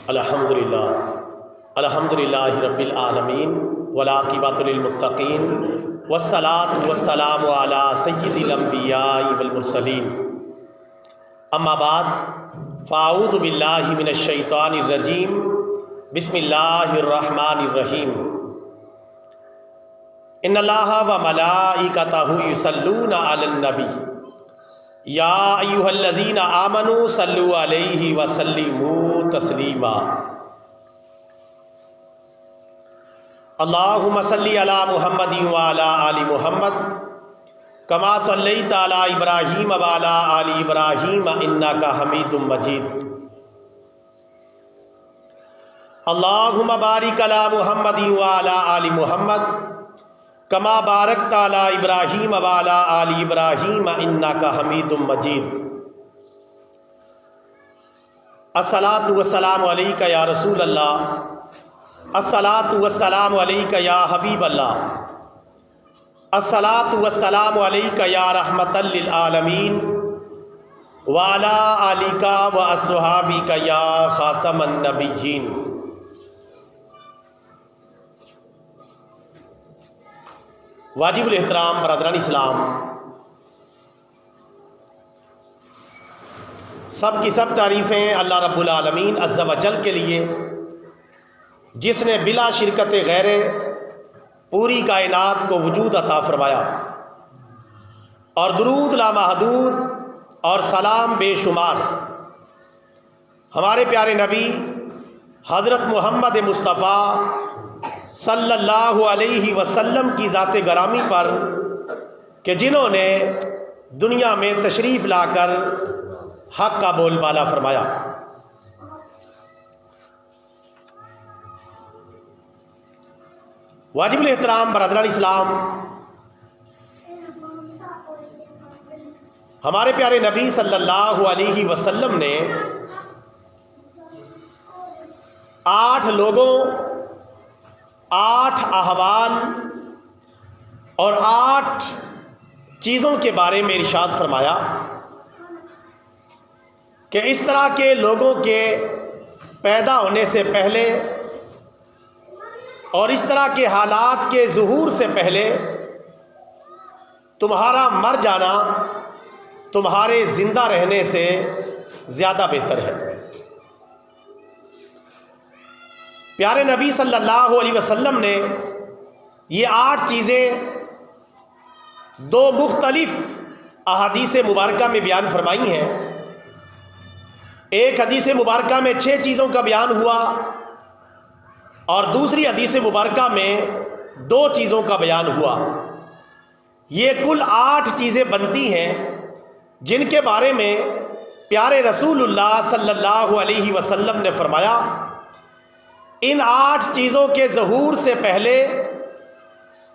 الحمدللہ رب العالمین والعاقبۃ للمتقین والصلاۃ والسلام علی سید الانبیاء والمرسلین اما بعد فاعوذ باللہ من الشیطان الرجیم بسم اللہ الرحمن الرحیم ان اللہ وملائکتہ یصلون علی النبی یا ایھا الذین آمنوا صلوا علیہ وسلموا تسلیما اللہم صلی علی محمد وعلی آل محمد کما صلیت علی ابراہیم وعلی آل ابراہیم انک حمید مجید اللہم بارک علی محمد وعلی آل محمد کما بارکت علی ابراہیم وعلی آل ابراہیم انک حمید مجید الصلاۃ والسلام علیک یا رسول اللہ، الصلاۃ والسلام علیک یا حبیب اللہ، الصلاۃ والسلام علیک یا رحمۃ للعالمین وعلی آلک واصحابک یا خاتم النبیین۔ واجب الاحترام برادران اسلام، سب کی سب تعریفیں اللہ رب العالمین عز و جل کے لیے، جس نے بلا شرکت غیر پوری کائنات کو وجود عطا فرمایا، اور درود لامحدود اور سلام بے شمار ہمارے پیارے نبی حضرت محمد مصطفیٰ صلی اللہ علیہ وسلم کی ذات گرامی پر، کہ جنہوں نے دنیا میں تشریف لا کر حق کا بول بالا فرمایا۔ واجب الاحترام برادران اسلام، ہمارے پیارے نبی صلی اللہ علیہ وسلم نے 8 لوگوں، 8 احوال اور 8 چیزوں کے بارے میں ارشاد فرمایا کہ اس طرح کے لوگوں کے پیدا ہونے سے پہلے اور اس طرح کے حالات کے ظہور سے پہلے تمہارا مر جانا تمہارے زندہ رہنے سے زیادہ بہتر ہے۔ پیارے نبی صلی اللہ علیہ وسلم نے یہ 8 چیزیں 2 مختلف احادیث مبارکہ میں بیان فرمائی ہیں۔ ایک حدیث مبارکہ میں 6 چیزوں کا بیان ہوا، اور دوسری حدیث مبارکہ میں 2 چیزوں کا بیان ہوا۔ یہ کل 8 چیزیں بنتی ہیں جن کے بارے میں پیارے رسول اللہ صلی اللہ علیہ وسلم نے فرمایا ان 8 چیزوں کے ظہور سے پہلے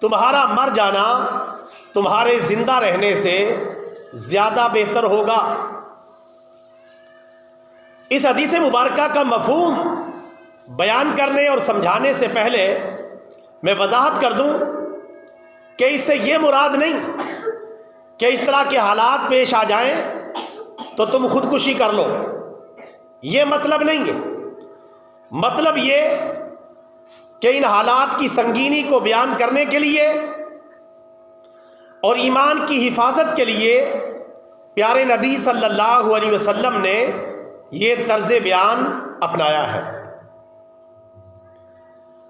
تمہارا مر جانا تمہارے زندہ رہنے سے زیادہ بہتر ہوگا۔ اس حدیث مبارکہ کا مفہوم بیان کرنے اور سمجھانے سے پہلے میں وضاحت کر دوں کہ اس سے یہ مراد نہیں کہ اس طرح کے حالات پیش آ جائیں تو تم خودکشی کر لو، یہ مطلب نہیں ہے۔ مطلب یہ کہ ان حالات کی سنگینی کو بیان کرنے کے لیے اور ایمان کی حفاظت کے لیے پیارے نبی صلی اللہ علیہ وسلم نے یہ طرز بیان اپنایا ہے،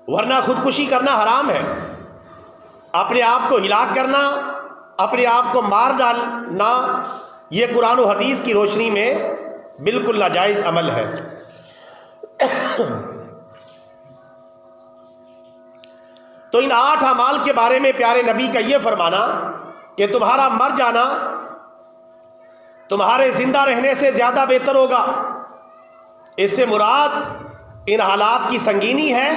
ورنہ خودکشی کرنا حرام ہے۔ اپنے آپ کو ہلاک کرنا، اپنے آپ کو مار ڈالنا، یہ قرآن و حدیث کی روشنی میں بالکل ناجائز عمل ہے۔ تو ان 8 اعمال کے بارے میں پیارے نبی کا یہ فرمانا کہ تمہارا مر جانا تمہارے زندہ رہنے سے زیادہ بہتر ہوگا، اس سے مراد ان حالات کی سنگینی ہے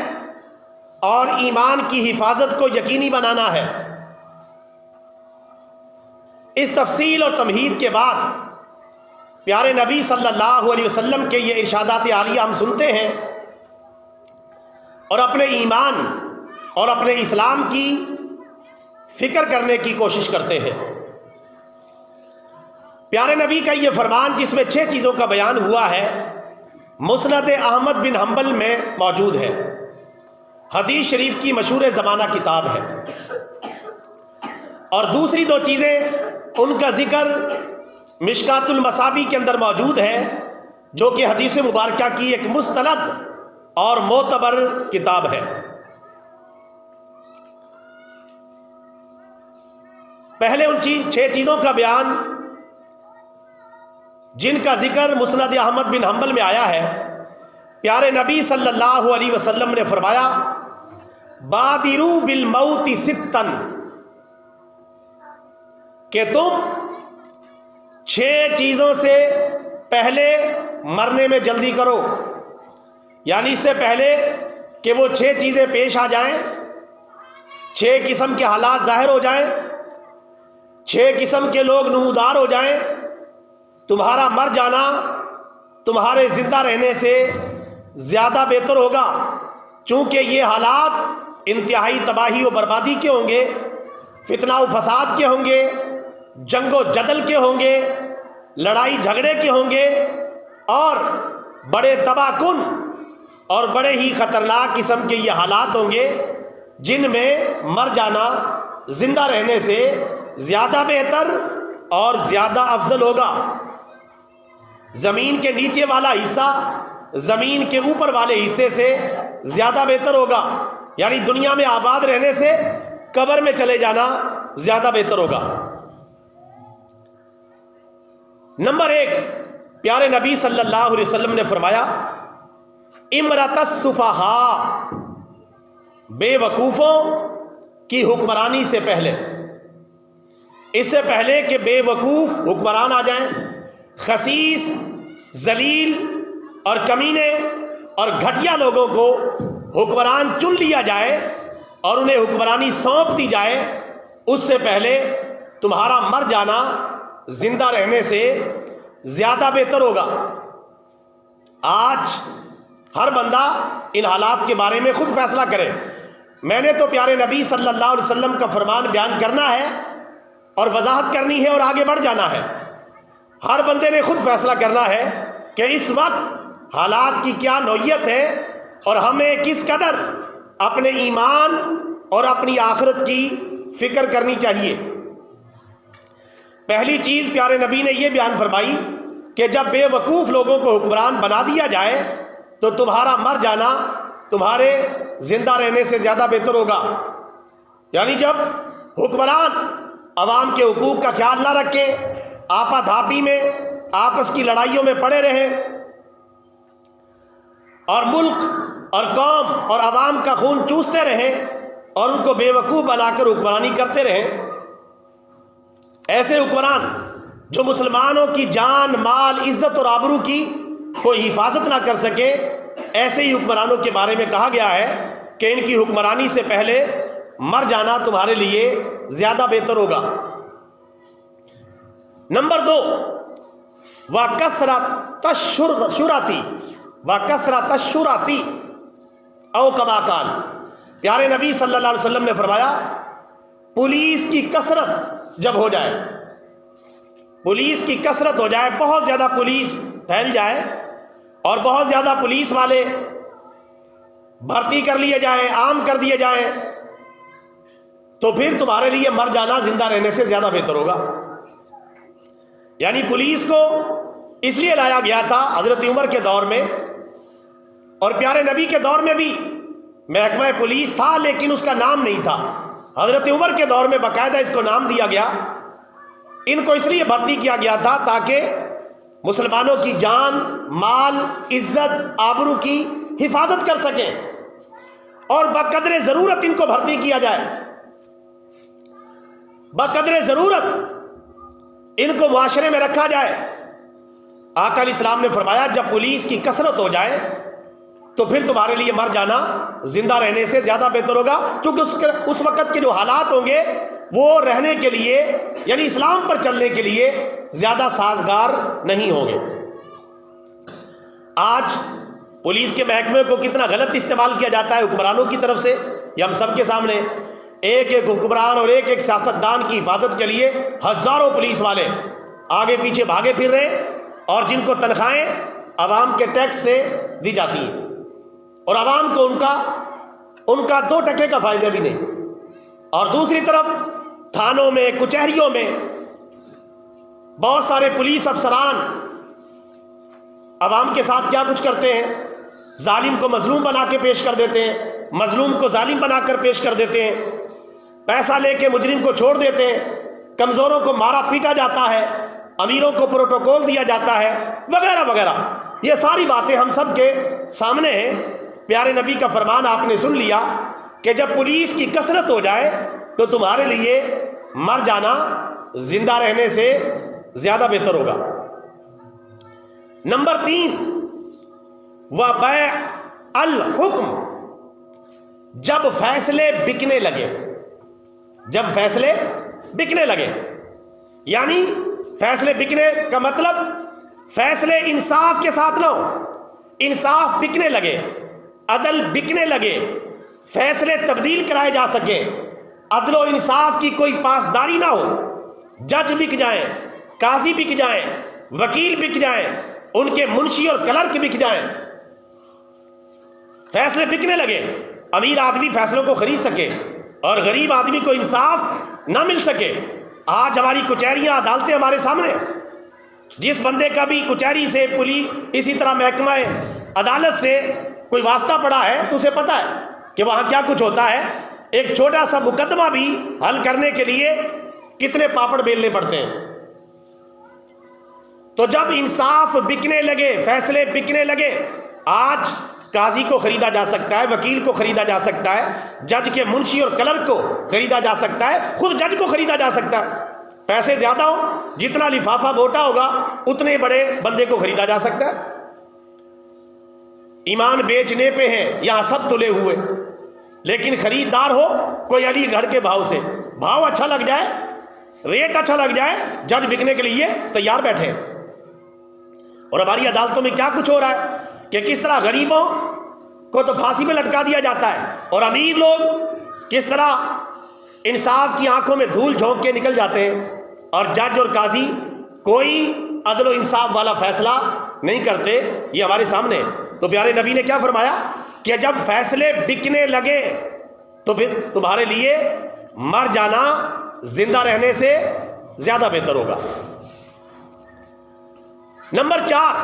اور ایمان کی حفاظت کو یقینی بنانا ہے۔ اس تفصیل اور تمہید کے بعد پیارے نبی صلی اللہ علیہ وسلم کے یہ ارشادات عالیہ ہم سنتے ہیں اور اپنے ایمان اور اپنے اسلام کی فکر کرنے کی کوشش کرتے ہیں۔ پیارے نبی کا یہ فرمان جس میں 6 چیزوں کا بیان ہوا ہے، مسند احمد بن حنبل میں موجود ہے، حدیث شریف کی مشہور زمانہ کتاب ہے۔ اور دوسری دو چیزیں ان کا ذکر مشکات المصابیح کے اندر موجود ہے، جو کہ حدیث مبارکہ کی ایک مستند اور معتبر کتاب ہے۔ پہلے ان 6 چیزوں کا بیان جن کا ذکر مسند احمد بن حنبل میں آیا ہے، پیارے نبی صلی اللہ علیہ وسلم نے فرمایا بادروا بالموت ستا، کہ تم 6 چیزوں سے پہلے مرنے میں جلدی کرو، یعنی اس سے پہلے کہ وہ 6 چیزیں پیش آ جائیں، 6 قسم کے حالات ظاہر ہو جائیں، 6 قسم کے لوگ نمودار ہو جائیں، تمہارا مر جانا تمہارے زندہ رہنے سے زیادہ بہتر ہوگا، چونکہ یہ حالات انتہائی تباہی و بربادی کے ہوں گے، فتنہ و فساد کے ہوں گے، جنگ و جدل کے ہوں گے، لڑائی جھگڑے کے ہوں گے، اور بڑے تباہ کن اور بڑے ہی خطرناک قسم کے یہ حالات ہوں گے، جن میں مر جانا زندہ رہنے سے زیادہ بہتر اور زیادہ افضل ہوگا۔ زمین کے نیچے والا حصہ زمین کے اوپر والے حصے سے زیادہ بہتر ہوگا، یعنی دنیا میں آباد رہنے سے قبر میں چلے جانا زیادہ بہتر ہوگا۔ نمبر 1، پیارے نبی صلی اللہ علیہ وسلم نے فرمایا امرۃ السفہاء، بے وقوفوں کی حکمرانی سے پہلے، اس سے پہلے کہ بے وقوف حکمران آ جائیں، خسیس، ذلیل اور کمینے اور گھٹیا لوگوں کو حکمران چن لیا جائے اور انہیں حکمرانی سونپ دی جائے، اس سے پہلے تمہارا مر جانا زندہ رہنے سے زیادہ بہتر ہوگا۔ آج ہر بندہ ان حالات کے بارے میں خود فیصلہ کرے۔ میں نے تو پیارے نبی صلی اللہ علیہ وسلم کا فرمان بیان کرنا ہے اور وضاحت کرنی ہے اور آگے بڑھ جانا ہے۔ ہر بندے نے خود فیصلہ کرنا ہے کہ اس وقت حالات کی کیا نوعیت ہے اور ہمیں کس قدر اپنے ایمان اور اپنی آخرت کی فکر کرنی چاہیے۔ پہلی چیز پیارے نبی نے یہ بیان فرمائی کہ جب بے وقوف لوگوں کو حکمران بنا دیا جائے تو تمہارا مر جانا تمہارے زندہ رہنے سے زیادہ بہتر ہوگا، یعنی جب حکمران عوام کے حقوق کا خیال نہ رکھے، آپا دھاپی میں آپس کی لڑائیوں میں پڑے رہیں اور ملک اور قوم اور عوام کا خون چوستے رہیں اور ان کو بے وقوف بنا کر حکمرانی کرتے رہیں، ایسے حکمران جو مسلمانوں کی جان، مال، عزت اور آبرو کی کوئی حفاظت نہ کر سکے، ایسے ہی حکمرانوں کے بارے میں کہا گیا ہے کہ ان کی حکمرانی سے پہلے مر جانا تمہارے لیے زیادہ بہتر ہوگا۔ نمبر 2، وَكَثْرَةَ الشُّرَطِ او کما قال، پیارے نبی صلی اللہ علیہ وسلم نے فرمایا پولیس کی کثرت جب ہو جائے، پولیس کی کثرت ہو جائے، بہت زیادہ پولیس پھیل جائے اور بہت زیادہ پولیس والے بھرتی کر لیے جائیں، عام کر دیے جائیں، تو پھر تمہارے لیے مر جانا زندہ رہنے سے زیادہ بہتر ہوگا۔ یعنی پولیس کو اس لیے لایا گیا تھا حضرت عمر کے دور میں، اور پیارے نبی کے دور میں بھی محکمہ پولیس تھا، لیکن اس کا نام نہیں تھا۔ حضرت عمر کے دور میں باقاعدہ اس کو نام دیا گیا۔ ان کو اس لیے بھرتی کیا گیا تھا تاکہ مسلمانوں کی جان، مال، عزت، آبرو کی حفاظت کر سکیں، اور بقدر ضرورت ان کو بھرتی کیا جائے، بقدر ضرورت ان کو معاشرے میں رکھا جائے۔ آقا علیہ السلام نے فرمایا جب پولیس کی کثرت ہو جائے تو پھر تمہارے لیے مر جانا زندہ رہنے سے زیادہ بہتر ہوگا، کیونکہ اس وقت کے جو حالات ہوں گے وہ رہنے کے لیے، یعنی اسلام پر چلنے کے لیے زیادہ سازگار نہیں ہوں گے۔ آج پولیس کے محکمے کو کتنا غلط استعمال کیا جاتا ہے حکمرانوں کی طرف سے، یہ ہم سب کے سامنے۔ ایک ایک حکمران اور ایک ایک سیاستدان کی حفاظت کے لیے ہزاروں پولیس والے آگے پیچھے بھاگے پھر رہے، اور جن کو تنخواہیں عوام کے ٹیکس سے دی جاتی ہے اور عوام کو ان کا 2 ٹکے کا فائدہ بھی نہیں. اور دوسری طرف تھانوں میں کچہریوں میں بہت سارے پولیس افسران عوام کے ساتھ کیا کچھ کرتے ہیں، ظالم کو مظلوم بنا کے پیش کر دیتے ہیں، مظلوم کو ظالم بنا کر پیش کر دیتے ہیں، پیسہ لے کے مجرم کو چھوڑ دیتے ہیں، کمزوروں کو مارا پیٹا جاتا ہے، امیروں کو پروٹوکول دیا جاتا ہے، وغیرہ وغیرہ. یہ ساری باتیں ہم سب کے سامنے ہیں. پیارے نبی کا فرمان آپ نے سن لیا کہ جب پولیس کی کثرت ہو جائے تو تمہارے لیے مر جانا زندہ رہنے سے زیادہ بہتر ہوگا. نمبر 3، وبیع الحکم، جب فیصلے بکنے لگے. جب فیصلے بکنے لگے، یعنی فیصلے بکنے کا مطلب فیصلے انصاف کے ساتھ نہ ہو، انصاف بکنے لگے، عدل بکنے لگے، فیصلے تبدیل کرائے جا سکیں، عدل و انصاف کی کوئی پاسداری نہ ہو، جج بک جائیں، قاضی بک جائیں، وکیل بک جائیں، ان کے منشی اور کلرک بک جائیں، فیصلے بکنے لگے، امیر آدمی فیصلوں کو خرید سکے اور غریب آدمی کو انصاف نہ مل سکے. آج ہماری کچہریاں عدالتیں ہمارے سامنے، جس بندے کا بھی کچہری سے پولیس اسی طرح محکمہ عدالت سے کوئی واسطہ پڑا ہے تو اسے پتہ ہے کہ وہاں کیا کچھ ہوتا ہے. ایک چھوٹا سا مقدمہ بھی حل کرنے کے لیے کتنے پاپڑ بیلنے پڑتے ہیں. تو جب انصاف بکنے لگے، فیصلے بکنے لگے، آج قاضی کو خریدا جا سکتا ہے، وکیل کو خریدا جا سکتا ہے، جج کے منشی اور کلرک کو خریدا جا سکتا ہے، خود جج کو خریدا جا سکتا ہے. پیسے زیادہ ہو، جتنا لفافہ موٹا ہوگا اتنے بڑے بندے کو خریدا جا سکتا ہے. ایمان بیچنے پہ ہیں یہاں سب تلے ہوئے، لیکن خریدار ہو کوئی علی گڑھ کے بھاؤ سے، بھاؤ اچھا لگ جائے، ریٹ اچھا لگ جائے، جج بکنے کے لیے تیار بیٹھے. اور ہماری عدالتوں میں کیا کچھ ہو رہا ہے کہ کس طرح غریبوں کو تو پھانسی میں لٹکا دیا جاتا ہے اور امیر لوگ کس طرح انصاف کی آنکھوں میں دھول جھونک کے نکل جاتے ہیں، اور جج اور قاضی کوئی عدل و انصاف والا فیصلہ نہیں کرتے. یہ ہمارے سامنے ہے. تو پیارے نبی نے کیا فرمایا کہ جب فیصلے بکنے لگے تو پھر تمہارے لیے مر جانا زندہ رہنے سے زیادہ بہتر ہوگا. نمبر 4،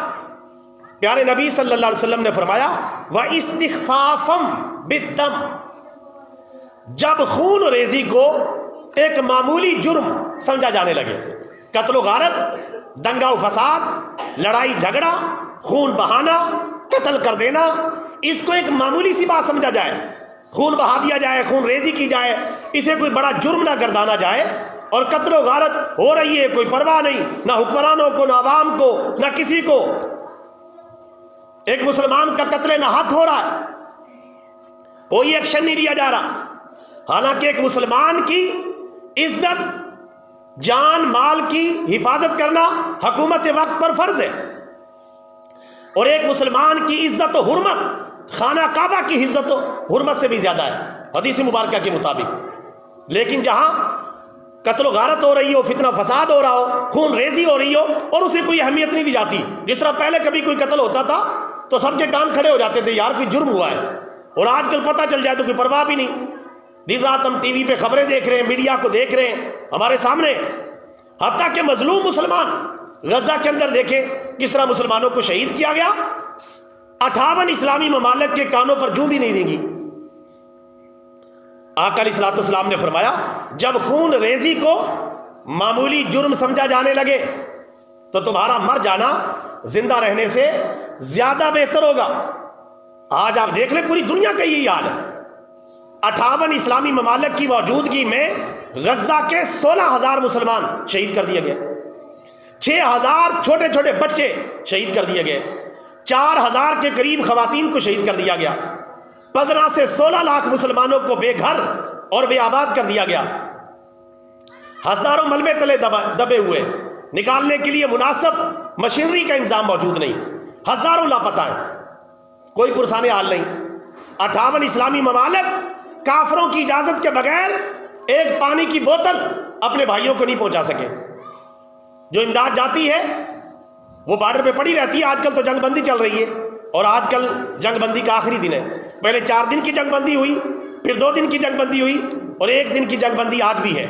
پیارے نبی صلی اللہ علیہ وسلم نے فرمایا وَإِسْتِخْفَافًا بِالدَّمِ، جب خون ریزی کو ایک معمولی جرم سمجھا جانے لگے، قتل و غارت، دنگا و فساد، لڑائی جھگڑا، خون بہانا، قتل کر دینا، اس کو ایک معمولی سی بات سمجھا جائے، خون بہا دیا جائے، خون ریزی کی جائے، اسے کوئی بڑا جرم نہ گردانا جائے، اور قتل و غارت ہو رہی ہے، کوئی پرواہ نہیں، نہ حکمرانوں کو، نہ عوام کو، نہ کسی کو. ایک مسلمان کا قتل نہت ہو رہا ہے، کوئی ایکشن نہیں لیا جا رہا، حالانکہ ایک مسلمان کی عزت، جان مال کی حفاظت کرنا حکومت وقت پر فرض ہے، اور ایک مسلمان کی عزت و حرمت خانہ کعبہ کی عزت و حرمت سے بھی زیادہ ہے حدیث مبارکہ کے مطابق. لیکن جہاں قتل و غارت ہو رہی ہو، فتنہ فساد ہو رہا ہو، خون ریزی ہو رہی ہو، اور اسے کوئی اہمیت نہیں دی جاتی. جس طرح پہلے کبھی کوئی قتل ہوتا تھا تو سب کے کان کھڑے ہو جاتے تھے، یار کوئی جرم ہوا ہے، اور آج کل پتہ چل جائے تو کوئی پرواہ بھی نہیں. دن رات ہم ٹی وی پہ خبریں دیکھ رہے ہیں، میڈیا کو دیکھ رہے ہیں ہمارے سامنے. حتیٰ کہ مظلوم مسلمان غزہ کے اندر دیکھیں کس طرح مسلمانوں کو شہید کیا گیا. 58 اسلامی ممالک کے کانوں پر جوں بھی نہیں رہیں گی. آقا علیہ الصلوۃ والسلام نے فرمایا جب خون ریزی کو معمولی جرم سمجھا جانے لگے تو تمہارا مر جانا زندہ رہنے سے زیادہ بہتر ہوگا. آج آپ دیکھ لیں پوری دنیا کا یہی حال ہے. 58 اسلامی ممالک کی موجودگی میں غزہ کے 16,000 مسلمان شہید کر دیے گئے، 6,000 چھوٹے چھوٹے بچے شہید کر دیے گئے، 4,000 کے قریب خواتین کو شہید کر دیا گیا، 15 سے 16 لاکھ مسلمانوں کو بے گھر اور بے آباد کر دیا گیا. ہزاروں ملبے تلے دبے ہوئے، نکالنے کے لیے مناسب مشینری کا انتظام موجود نہیں، ہزاروں لاپتہ ہیں، کوئی پرسان حال نہیں. 58 اسلامی ممالک کافروں کی اجازت کے بغیر ایک پانی کی بوتل اپنے بھائیوں کو نہیں پہنچا سکے. جو امداد جاتی ہے وہ بارڈر پہ پڑی رہتی ہے. آج کل تو جنگ بندی چل رہی ہے، اور آج کل جنگ بندی کا آخری دن ہے. پہلے 4 دن کی جنگ بندی ہوئی، پھر 2 دن کی جنگ بندی ہوئی، اور 1 دن کی جنگ بندی آج بھی ہے.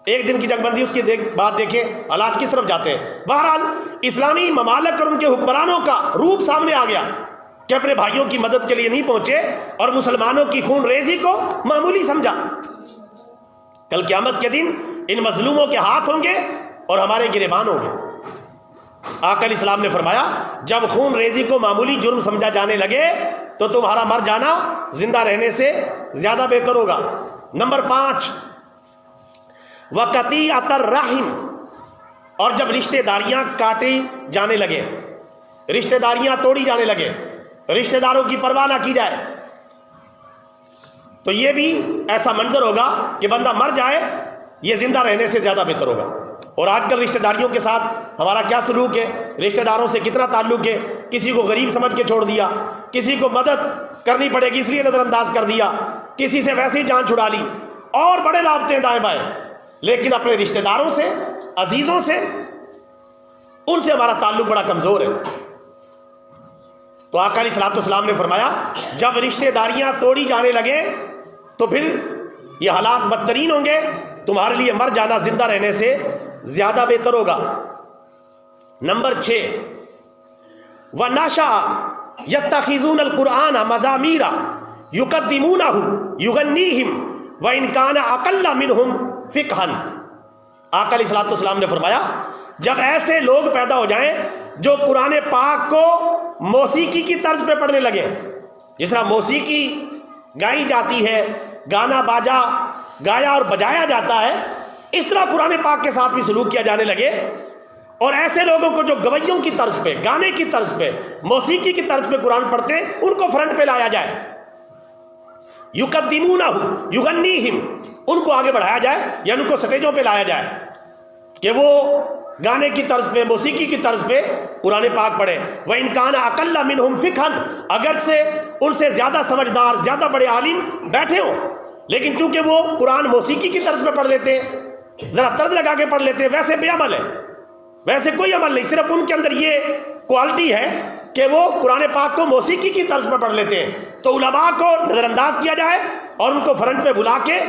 1 دن کی جنگ بندی، اس کی بات دیکھیں حالات کس طرف جاتے ہیں. بہرحال اسلامی ممالک اور ان کے حکمرانوں کا روپ سامنے آ گیا کہ اپنے بھائیوں کی مدد کے لیے نہیں پہنچے اور مسلمانوں کی خون ریزی کو معمولی سمجھا. کل قیامت کے دن ان مظلوموں کے ہاتھ ہوں گے اور ہمارے گریبان ہوں گے. آقا علیہ السلام نے فرمایا جب خون ریزی کو معمولی جرم سمجھا جانے لگے تو تمہارا مر جانا زندہ رہنے سے زیادہ بہتر ہوگا. نمبر 5، وقطیعۃ الرحم، اور جب رشتہ داریاں کاٹی جانے لگے، رشتہ داریاں توڑی جانے لگے، رشتہ داروں کی پرواہ نہ کی جائے، تو یہ بھی ایسا منظر ہوگا کہ بندہ مر جائے یہ زندہ رہنے سے زیادہ بہتر ہوگا. اور آج کل رشتہ داریوں کے ساتھ ہمارا کیا سلوک ہے، رشتہ داروں سے کتنا تعلق ہے. کسی کو غریب سمجھ کے چھوڑ دیا، کسی کو مدد کرنی پڑے گی اس لیے نظر انداز کر دیا، کسی سے ویسے ہی جان چھڑا لی، اور بڑے رابطے دائیں بائیں. لیکن اپنے رشتہ داروں سے، عزیزوں سے، ان سے ہمارا تعلق بڑا کمزور ہے. تو آقا علیہ الصلوۃ والسلام نے فرمایا جب رشتہ داریاں توڑی جانے لگے تو پھر یہ حالات بدترین ہوں گے، تمہارے لیے مر جانا زندہ رہنے سے زیادہ بہتر ہوگا. نمبر 6، وَنَشَأَ يَتَّخِذُونَ الْقُرْآنَ مَزَامِيرَ يُقَدِّمُونَهُ يُغَنِّيهِمْ وَإِنْ كَانَ أَقَلَّ مِنْهُمْ فِقْهًا. آقا علیہ الصلوۃ والسلام نے فرمایا جب ایسے لوگ پیدا ہو جائیں جو قرآن پاک کو موسیقی کی طرز پہ پڑھنے لگے، جس طرح موسیقی گائی جاتی ہے، گانا باجا گایا اور بجایا جاتا ہے، اس طرح قرآن پاک کے ساتھ بھی سلوک کیا جانے لگے. اور ایسے لوگوں کو جو گویوں کی طرز پہ، گانے کی طرز پہ، موسیقی کی طرز پہ قرآن پڑھتے ہیں، ان کو فرنٹ پہ لایا جائے. یقدمونہ یغنیہم، ان کو آگے بڑھایا جائے، یعنی ان کو سٹیجوں پہ لایا جائے کہ وہ گانے کی طرز پہ، موسیقی کی طرز پہ قرآن پاک پڑھے. وَإِنْ كَانَ أَقَلَّ مِنْهُمْ فِقْهًا، اگر سے ان سے زیادہ سمجھدار، زیادہ بڑے عالم بیٹھے ہوں، لیکن چونکہ وہ قرآن موسیقی کی طرز پہ پڑھ لیتے ہیں، ذرا طرز لگا کے پڑھ لیتے ہیں، ویسے بے عمل ہے، ویسے کوئی عمل نہیں، صرف ان کے اندر یہ کوالٹی ہے کہ وہ قرآن پاک کو موسیقی کی طرز پہ پڑھ لیتے ہیں. تو علماء کو نظر انداز کیا جائے اور ان کو فرنٹ پہ بلا کے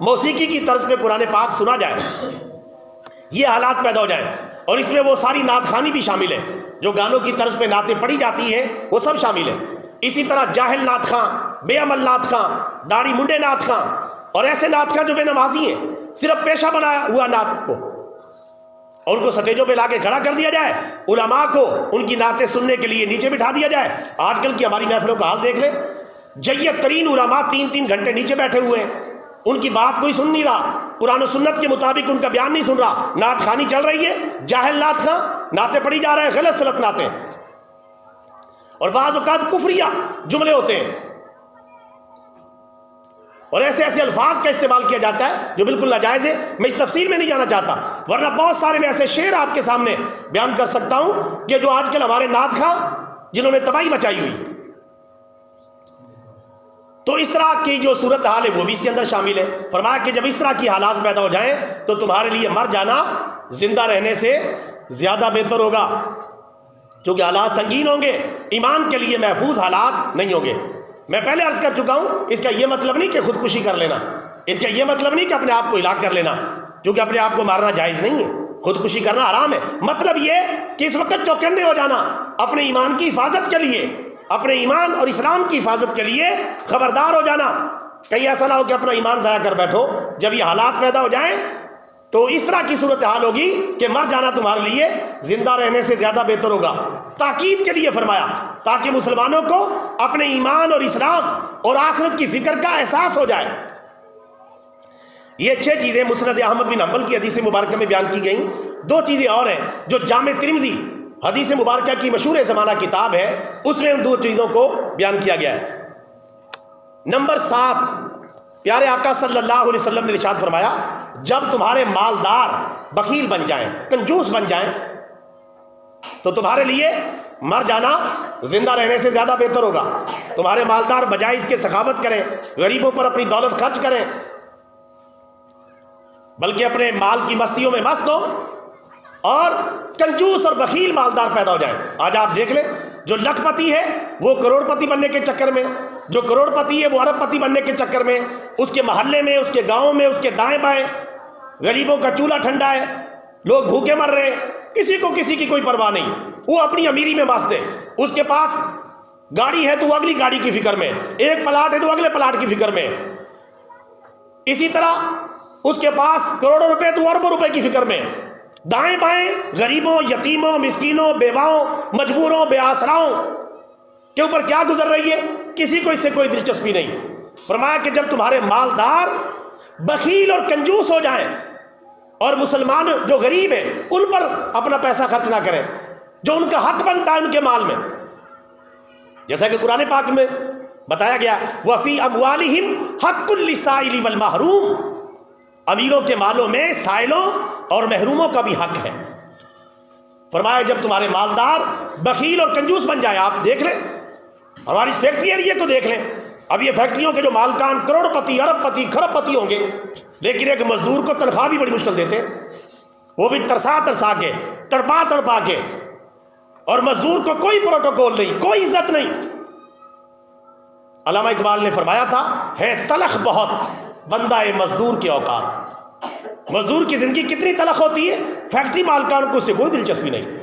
موسیقی کی طرز پہ قرآن پاک سنا جائے. یہ حالات پیدا ہو جائیں. اور اس میں وہ ساری نعت خوانی بھی شامل ہے، جو گانوں کی طرز پہ نعتیں پڑھی جاتی ہیں وہ سب شامل ہیں. اسی طرح جاہل نعت خواں، بے عمل نعت خواں، داڑھی منڈے نعت خواں، اور ایسے نعت خواں جو بے نمازی ہیں، صرف پیشہ بنایا ہوا نعت کو، اور ان کو سٹیجوں پہ لا کے کھڑا کر دیا جائے، علماء کو ان کی نعتیں سننے کے لیے نیچے بٹھا دیا جائے. آج کل کی ہماری محفلوں کا حال دیکھ لیں، جید ترین علماء 3 گھنٹے نیچے بیٹھے ہوئے ہیں، ان کی بات کوئی سن نہیں رہا، قرآن و سنت کے مطابق ان کا بیان نہیں سن رہا، نعت خوانی چل رہی ہے، جاہل نعت خواں، نعتیں پڑھی جا رہے ہیں، غلط سلط نعتیں، اور بعض اوقات کفریہ جملے ہوتے ہیں، اور ایسے ایسے الفاظ کا استعمال کیا جاتا ہے جو بالکل ناجائز ہے. میں اس تفصیل میں نہیں جانا چاہتا، ورنہ بہت سارے میں ایسے شعر آپ کے سامنے بیان کر سکتا ہوں کہ جو آج کل ہمارے نعت خواں جنہوں نے تباہی مچائی ہوئی. تو اس طرح کی جو صورت حال ہے وہ بھی اس کے اندر شامل ہے. فرمایا کہ جب اس طرح کی حالات پیدا ہو جائیں تو تمہارے لیے مر جانا زندہ رہنے سے زیادہ بہتر ہوگا، کیونکہ حالات سنگین ہوں گے، ایمان کے لیے محفوظ حالات نہیں ہوں گے. میں پہلے عرض کر چکا ہوں، اس کا یہ مطلب نہیں کہ خودکشی کر لینا، اس کا یہ مطلب نہیں کہ اپنے آپ کو ہلاک کر لینا، کیونکہ اپنے آپ کو مارنا جائز نہیں ہے، خودکشی کرنا حرام ہے. مطلب یہ کہ اس وقت چوکنے ہو جانا، اپنے ایمان کی حفاظت کے لیے، اپنے ایمان اور اسلام کی حفاظت کے لیے خبردار ہو جانا. کہیں ایسا نہ ہو کہ اپنا ایمان ضائع کر بیٹھو. جب یہ حالات پیدا ہو جائیں تو اس طرح کی صورتحال ہوگی کہ مر جانا تمہارے لیے زندہ رہنے سے زیادہ بہتر ہوگا. تاکید کے لیے فرمایا تاکہ مسلمانوں کو اپنے ایمان اور اسلام اور آخرت کی فکر کا احساس ہو جائے. یہ 6 چیزیں مسند احمد بن حنبل کی حدیث مبارکہ میں بیان کی گئیں. 2 چیزیں اور ہیں جو جامع ترمذی حدیث مبارکہ کی مشہور زمانہ کتاب ہے، اس میں ان 2 چیزوں کو بیان کیا گیا ہے. نمبر 7، پیارے آقا صلی اللہ علیہ وسلم نے ارشاد فرمایا جب تمہارے مالدار بخیل بن جائیں، کنجوس بن جائیں، تو تمہارے لیے مر جانا زندہ رہنے سے زیادہ بہتر ہوگا. تمہارے مالدار بجائے اس کے سخاوت کریں، غریبوں پر اپنی دولت خرچ کریں، بلکہ اپنے مال کی مستیوں میں مست ہو اور کنجوس اور بخیل مالدار پیدا ہو جائیں۔ آج آپ دیکھ لیں، جو لکھ پتی ہے وہ کروڑ پتی بننے کے چکر میں، جو کروڑ پتی ہے وہ ارب پتی بننے کے چکر میں، اس کے محلے میں، اس کے گاؤں میں، اس کے دائیں بائیں غریبوں کا چولہا ٹھنڈا ہے، لوگ بھوکے مر رہے ہیں، کسی کو کسی کی کوئی پرواہ نہیں، وہ اپنی امیری میں مست ہے۔ اس کے پاس گاڑی ہے تو وہ اگلی گاڑی کی فکر میں، ایک پلاٹ ہے تو اگلے پلاٹ کی فکر میں، اسی طرح اس کے پاس کروڑوں روپے تو اربوں روپے کی فکر میں، دائیں بائیں غریبوں، یتیموں، مسکینوں، بیواؤں، مجبوروں، بے آسراؤں کے اوپر کیا گزر رہی ہے، کسی کو اس سے کوئی دلچسپی نہیں۔ فرمایا کہ جب تمہارے مالدار بخیل اور کنجوس ہو جائیں اور مسلمان جو غریب ہیں ان پر اپنا پیسہ خرچ نہ کریں، جو ان کا حق بنتا ہے ان کے مال میں، جیسا کہ قرآن پاک میں بتایا گیا وَفِي أَمْوَالِهِمْ حَقٌّ لِلسَّائِلِ وَالْمَحْرُومِ، امیروں کے مالوں میں سائلوں اور محروموں کا بھی حق ہے۔ فرمایا جب تمہارے مالدار بخیل اور کنجوس بن جائے، آپ دیکھ لیں ہماری اس فیکٹری ایریا کو دیکھ لیں، اب یہ فیکٹریوں کے جو مالکان کروڑ پتی، ارب پتی، کھرب پتی ہوں گے، لیکن ایک مزدور کو تنخواہ بھی بڑی مشکل دیتے، وہ بھی ترسا ترسا کے، تڑپا تڑپا کے، اور مزدور کو کوئی پروٹوکول نہیں، کوئی عزت نہیں۔ علامہ اقبال نے فرمایا تھا ہے تلخ بہت بندہ مزدور کے اوقات، مزدور کی زندگی کتنی تلخ ہوتی ہے، فیکٹری مالکان کو اس سے کوئی دلچسپی نہیں،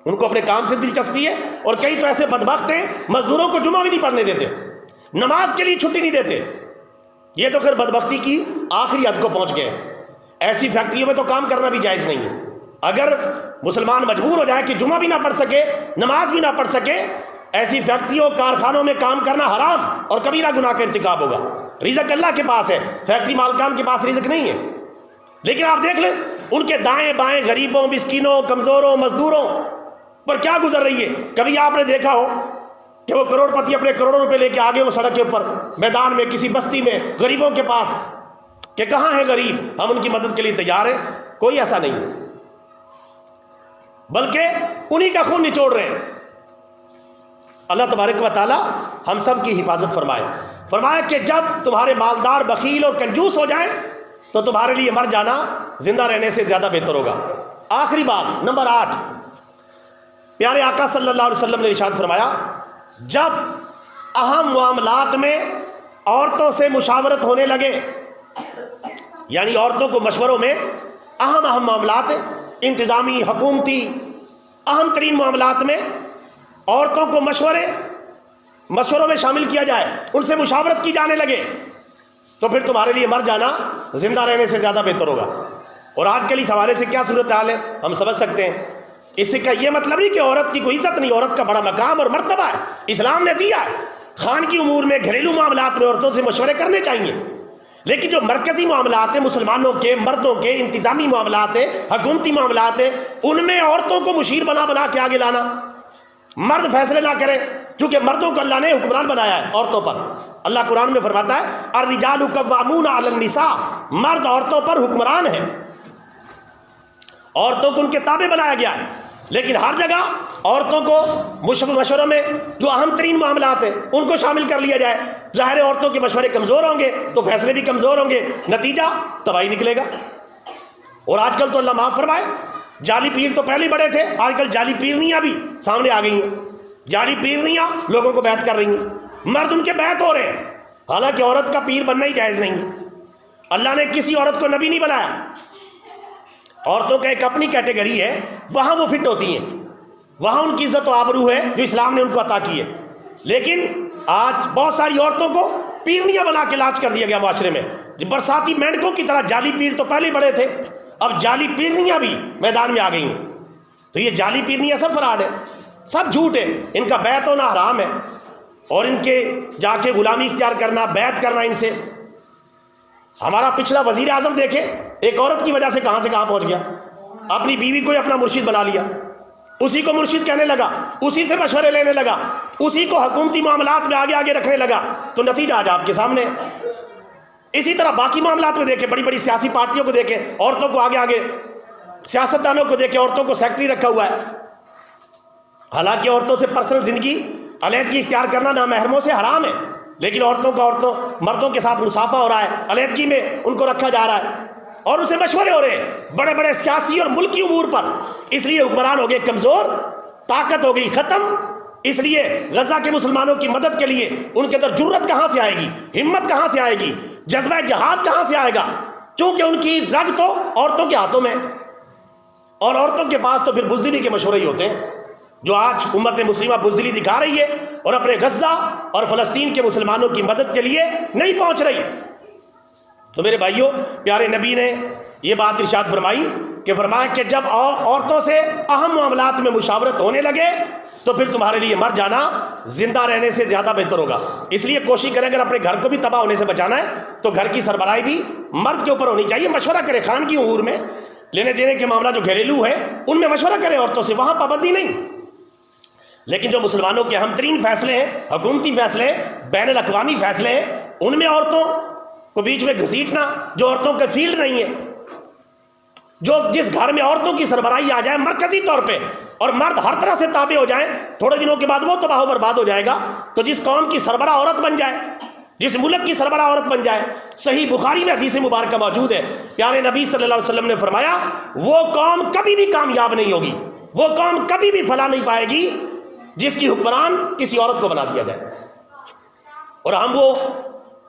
ان کو اپنے کام سے دلچسپی ہے، اور کئی تو ایسے بدبخت ہیں مزدوروں کو جمعہ بھی نہیں پڑھنے دیتے، نماز کے لیے چھٹی نہیں دیتے۔ یہ تو خیر بدبختی کی آخری حد کو پہنچ گئے، ایسی فیکٹریوں میں تو کام کرنا بھی جائز نہیں ہے۔ اگر مسلمان مجبور ہو جائے کہ جمعہ بھی نہ پڑھ سکے، نماز بھی نہ پڑھ سکے، ایسی فیکٹریوں کارخانوں میں کام کرنا حرام اور کبیرہ گناہ کا ارتکاب ہوگا۔ رزق اللہ کے پاس ہے، فیکٹری مالکان کے پاس رزق نہیں ہے۔ لیکن آپ دیکھ لیں ان کے دائیں بائیں غریبوں، مسکینوں، کمزوروں، مزدوروں پر کیا گزر رہی ہے۔ کبھی آپ نے دیکھا ہو کہ وہ کروڑ پتی اپنے کروڑوں روپے لے کے آگے وہ سڑک کے اوپر، میدان میں، کسی بستی میں غریبوں کے پاس، کہ کہاں ہے غریب، ہم ان کی مدد کے لیے تیار ہیں؟ کوئی ایسا نہیں ہے، بلکہ انہی کا خون نچوڑ رہے ہیں۔ اللہ تبارک و تعالی ہم سب کی حفاظت فرمائے۔ فرمایا کہ جب تمہارے مالدار بخیل اور کنجوس ہو جائیں تو تمہارے لیے مر جانا زندہ رہنے سے زیادہ بہتر ہوگا۔ آخری بات نمبر 8، پیارے آقا صلی اللہ علیہ وسلم نے ارشاد فرمایا جب اہم معاملات میں عورتوں سے مشاورت ہونے لگے، یعنی عورتوں کو مشوروں میں، اہم معاملات انتظامی، حکومتی، اہم ترین معاملات میں عورتوں کو مشوروں میں شامل کیا جائے، ان سے مشاورت کی جانے لگے، تو پھر تمہارے لیے مر جانا زندہ رہنے سے زیادہ بہتر ہوگا۔ اور آج کل اس حوالے سے کیا صورتحال ہے ہم سمجھ سکتے ہیں۔ اس کا یہ مطلب نہیں کہ عورت کی کوئی عزت نہیں، عورت کا بڑا مقام اور مرتبہ ہے، اسلام نے دیا ہے۔ خانگی امور میں، گھریلو معاملات میں عورتوں سے مشورے کرنے چاہیے، لیکن جو مرکزی معاملات ہیں، مسلمانوں کے، مردوں کے، انتظامی معاملات ہیں، حکومتی معاملات ہیں، ان میں عورتوں کو مشیر بنا کے آگے لانا، مرد فیصلے نہ کریں، کیونکہ مردوں کو اللہ نے حکمران بنایا ہے عورتوں پر۔ اللہ قرآن میں فرماتا ہے الرجال قوامون علی النساء، مرد عورتوں پر حکمران ہیں، عورتوں کو ان کے تابع بنایا گیا ہے۔ لیکن ہر جگہ عورتوں کو مشوروں میں جو اہم ترین معاملات ہیں ان کو شامل کر لیا جائے، ظاہر ہے عورتوں کے مشورے کمزور ہوں گے تو فیصلے بھی کمزور ہوں گے، نتیجہ تباہی نکلے گا۔ اور آج کل تو اللہ معاف فرمائے، جعلی پیر تو پہلے بڑے تھے، آج کل جعلی پیرنیاں بھی سامنے آ گئی ہیں، جعلی پیرنیاں لوگوں کو بیعت کر رہی ہیں، مرد ان کے بیعت ہو رہے ہیں، حالانکہ عورت کا پیر بننا ہی جائز نہیں ہے۔ اللہ نے کسی عورت کو نبی نہیں بنایا، عورتوں کا ایک اپنی کیٹیگری ہے، وہاں وہ فٹ ہوتی ہیں، وہاں ان کی عزت و آبرو ہے جو اسلام نے ان کو عطا کی ہے۔ لیکن آج بہت ساری عورتوں کو پیرنیاں بنا کے لاچ کر دیا گیا معاشرے میں، برساتی مینڈکوں کی طرح۔ جعلی پیر تو پہلے بڑے تھے، اب جعلی پیرنیاں بھی میدان میں آ گئی ہیں۔ تو یہ جعلی پیرنیاں سب فراڈ ہے، سب جھوٹ ہے، ان کا بیعت ہونا حرام ہے، اور ان کے جا کے غلامی اختیار کرنا، بیعت کرنا ان سے۔ ہمارا پچھلا وزیر اعظم دیکھے، ایک عورت کی وجہ سے کہاں پہنچ گیا، اپنی بیوی کو اپنا مرشد بنا لیا، اسی کو مرشد کہنے لگا، اسی سے مشورے لینے لگا، اسی کو حکومتی معاملات میں آگے رکھنے لگا، تو نتیجہ آج آپ کے سامنے۔ اسی طرح باقی معاملات میں دیکھیں، بڑی بڑی سیاسی پارٹیوں کو دیکھیں، عورتوں کو آگے سیاستدانوں کو دیکھیں، عورتوں کو سیکرٹری رکھا ہوا ہے، حالانکہ عورتوں سے پرسنل زندگی، علیحدگی اختیار کرنا نامحرموں سے حرام ہے، لیکن مردوں کے ساتھ مسافہ ہو رہا ہے، علیحدگی میں ان کو رکھا جا رہا ہے۔ اور اسے مشورے ہو رہے ہیں بڑے بڑے سیاسی اور ملکی امور پر، اس لیے حکمران ہو گئے کمزور، طاقت ہو گئی ختم۔ اس لیے غزہ کے مسلمانوں کی مدد کے لیے ان کے اندر جرت کہاں سے آئے گی، ہمت کہاں سے آئے گی، جذبہ جہاد کہاں سے آئے گا؟ چونکہ ان کی رگ تو عورتوں کے ہاتھوں میں، اور عورتوں کے پاس تو پھر بزدلی کے مشورے ہی ہوتے ہیں، جو آج امت مسلمہ بزدلی دکھا رہی ہے اور اپنے غزہ اور فلسطین کے مسلمانوں کی مدد کے لیے نہیں پہنچ رہی۔ تو میرے بھائیوں، پیارے نبی نے یہ بات ارشاد فرمائی کہ جب عورتوں سے اہم معاملات میں مشاورت ہونے لگے تو پھر تمہارے لیے مر جانا زندہ رہنے سے زیادہ بہتر ہوگا۔ اس لیے کوشش کریں اگر اپنے گھر کو بھی تباہ ہونے سے بچانا ہے تو گھر کی سربراہی بھی مرد کے اوپر ہونی چاہیے۔ مشورہ کرے خان کی امور میں، لینے دینے کے معاملہ جو گھریلو ہے ان میں مشورہ کرے عورتوں سے، وہاں پابندی نہیں۔ لیکن جو مسلمانوں کے اہم ترین فیصلے ہیں، حکومتی فیصلے، بین الاقوامی فیصلے ہیں، ان میں عورتوں کو بیچ میں گھسیٹنا جو عورتوں کا فیلڈ نہیں ہے، جس گھر میں عورتوں کی سربراہی آ جائے مرکزی طور پہ اور مرد ہر طرح سے تابع ہو جائیں، تھوڑے دنوں کے بعد وہ تباہ و برباد ہو جائے گا۔ تو جس قوم کی سربراہ عورت بن جائے، جس ملک کی سربراہ عورت بن جائے، صحیح بخاری میں حدیث مبارکہ موجود ہے، پیارے نبی صلی اللہ علیہ وسلم نے فرمایا وہ قوم کبھی بھی کامیاب نہیں ہوگی، وہ قوم کبھی بھی فلاح نہیں پائے گی جس کی حکمران کسی عورت کو بنا دیا جائے۔ اور ہم وہ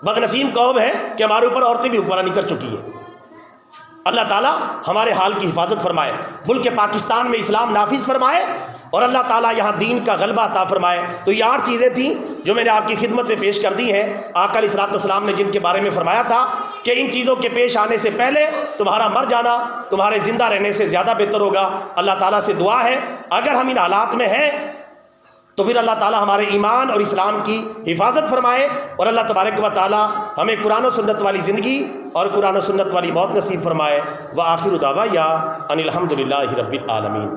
بدنصیب قوم ہے کہ ہمارے اوپر عورتیں بھی حکمرانی کر چکی ہیں۔ اللہ تعالیٰ ہمارے حال کی حفاظت فرمائے، ملک پاکستان میں اسلام نافذ فرمائے، اور اللہ تعالیٰ یہاں دین کا غلبہ عطا فرمائے۔ تو یہ 8 چیزیں تھیں جو میں نے آپ کی خدمت میں پیش کر دی ہیں۔ آقا علیہ الصلوۃ والسلام نے جن کے بارے میں فرمایا تھا کہ ان چیزوں کے پیش آنے سے پہلے تمہارا مر جانا تمہارے زندہ رہنے سے زیادہ بہتر ہوگا۔ اللہ تعالیٰ سے دعا ہے اگر ہم ان حالات میں ہیں تو پھر اللہ تعالیٰ ہمارے ایمان اور اسلام کی حفاظت فرمائے، اور اللہ تبارک و تعالیٰ ہمیں قرآن و سنت والی زندگی اور قرآن و سنت والی موت نصیب فرمائے۔ وآخر دعوانا ان الحمد للہ رب العالمین۔